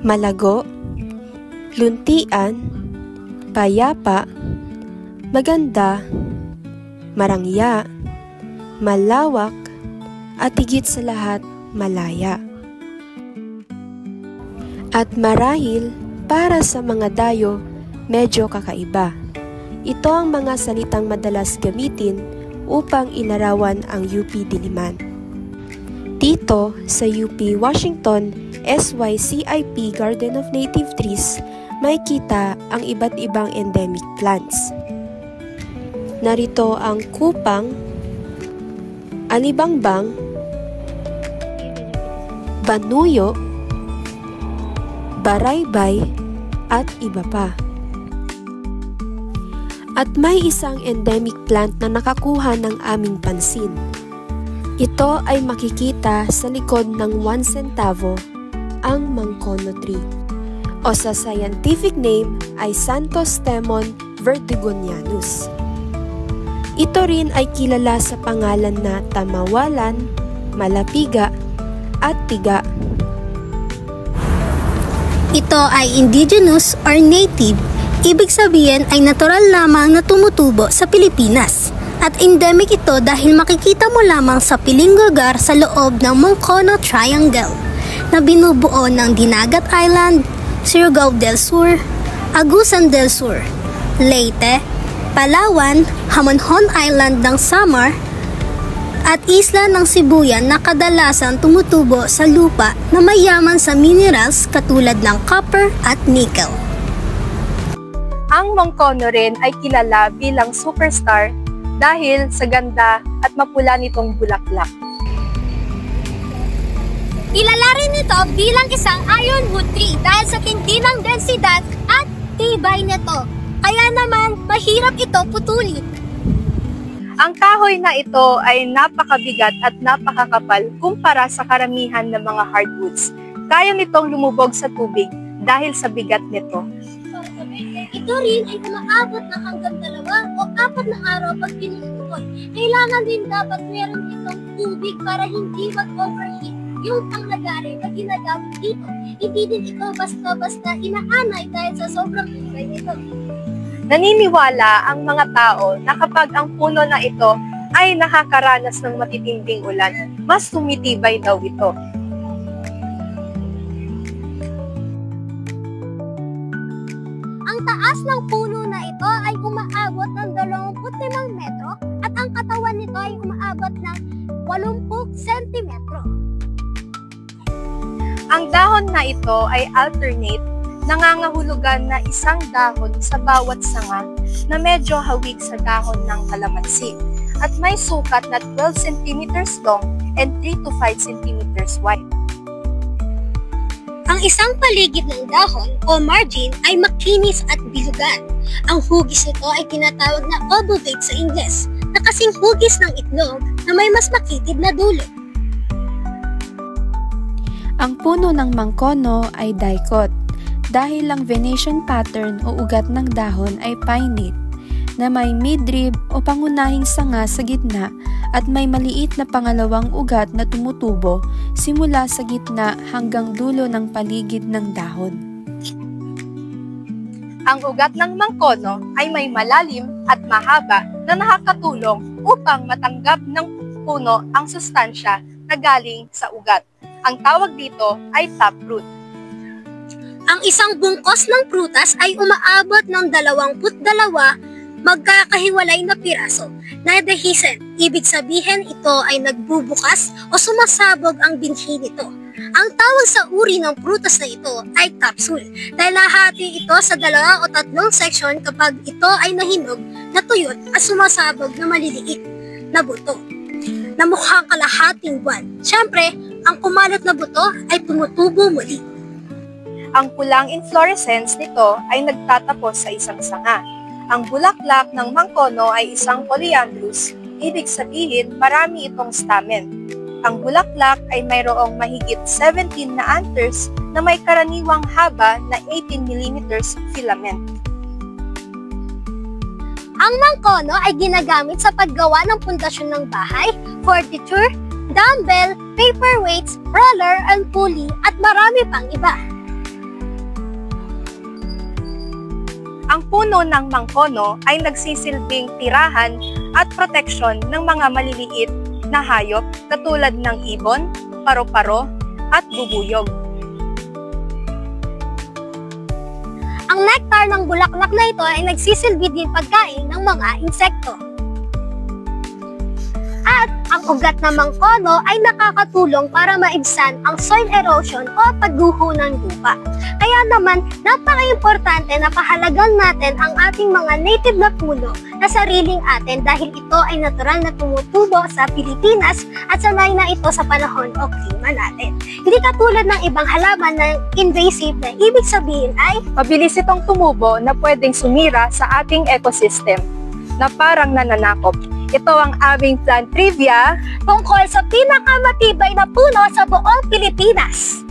malago, luntian, payapa, maganda, marangya, malawak, at higit sa lahat, malaya. At marahil, para sa mga dayo, medyo kakaiba. Ito ang mga salitang madalas gamitin upang ilarawan ang UP Diliman. Dito sa UP Washington SYCIP Garden of Native Trees, makikita ang iba't ibang endemic plants. Narito ang kupang, alibangbang, banuyo, baraybay, at iba pa. At may isang endemic plant na nakakuha ng aming pansin. Ito ay makikita sa likod ng 1 centavo, ang mangkono tree, o sa scientific name ay Xanthostemon vertigonianus. Ito rin ay kilala sa pangalan na tamawalan, malapiga, at tiga. Ito ay indigenous or native, ibig sabihin ay natural lamang na tumutubo sa Pilipinas. At endemic ito dahil makikita mo lamang sa piling lugar sa loob ng Mangkono Triangle na binubuo ng Dinagat Island, Surigao del Sur, Agusan del Sur, Leyte, Palawan, Hamonhon Island ng Samar, at isla ng Sibuyan na kadalasan tumutubo sa lupa na mayaman sa minerals katulad ng copper at nickel. Ang Mangkono rin ay kilala bilang superstar dahil sa ganda at mapula nitong bulaklak. Kilala rin ito bilang isang ironwood tree dahil sa tindi ng densidad at tibay nito. Kaya naman, mahirap ito putulin. Ang kahoy na ito ay napakabigat at napakakapal kumpara sa karamihan ng mga hardwoods. Kaya nitong lumubog sa tubig dahil sa bigat nito. Ito rin ay umaabot ng hanggang 2 o 4 na araw pag pinutukoy. Kailangan din dapat meron itong tubig para hindi mag-overheat yung panglagari na ginagamit dito. Hindi din ito basta-basta inaanay dahil sa sobrang tibay nito. Naniniwala ang mga tao na kapag ang puno na ito ay nakakaranas ng matitinding ulan, mas tumitibay daw ito. Ang taas ng puno na ito ay umaabot ng 25 metro at ang katawan nito ay umaabot ng 80 sentimetro. Ang dahon na ito ay alternate, nangangahulugan na isang dahon sa bawat sanga na medyo hawig sa dahon ng kalamansi at may sukat na 12 cm long and 3 to 5 cm wide. Ang isang paligid ng dahon o margin ay makinis at bilugan. Ang hugis nito ay tinatawag na obovate sa Ingles, na kasing hugis ng itlog na may mas makitid na dulo. Ang puno ng mangkono ay dicot dahil ang venation pattern o ugat ng dahon ay pinnate na may midrib o pangunahing sanga sa gitna at may maliit na pangalawang ugat na tumutubo simula sa gitna hanggang dulo ng paligid ng dahon. Ang ugat ng mangkono ay may malalim at mahaba na nakakatulong upang matanggap ng puno ang sustansya na galing sa ugat. Ang tawag dito ay taproot. Ang isang bungkos ng prutas ay umaabot ng 22 magkakahiwalay na piraso na dehiscent. Ibig sabihin ito ay nagbubukas o sumasabog ang binhi nito. Ang tawag sa uri ng prutas na ito ay capsule dahil nahati ito sa 2 o 3 section kapag ito ay nahinog, natuyot at sumasabog na maliliit na buto na mukhang kalahating buwan. Siyempre, ang kumalat na buto ay tumutubo muli. Ang pulang inflorescence nito ay nagtatapos sa isang sanga. Ang bulaklak ng mangkono ay isang polyandrous, ibig sabihin marami itong stamen. Ang bulaklak ay mayroong mahigit 17 na anthers na may karaniwang haba na 18 mm filament. Ang mangkono ay ginagamit sa paggawa ng pundasyon ng bahay, furniture, dumbbell, paperweights, roller and pulley at marami pang iba. Ang puno ng mangkono ay nagsisilbing tirahan at proteksyon ng mga maliliit na hayop katulad ng ibon, paro-paro at bubuyog. Ang nektar ng bulaklak na ito ay nagsisilbi din pagkain ng mga insekto. At ang ugat ng mangkono ay nakakatulong para maibsan ang soil erosion o pagguho ng lupa. Kaya naman, napaka-importante na pahalagan natin ang ating mga native na puno na sariling atin dahil ito ay natural na tumutubo sa Pilipinas at sanay na ito sa panahon o klima natin. Hindi katulad ng ibang halaman na invasive na ibig sabihin ay Mabilis itong tumubo na pwedeng sumira sa ating ecosystem na parang nananakop. Ito ang aming plant trivia tungkol sa pinakamatibay na puno sa buong Pilipinas.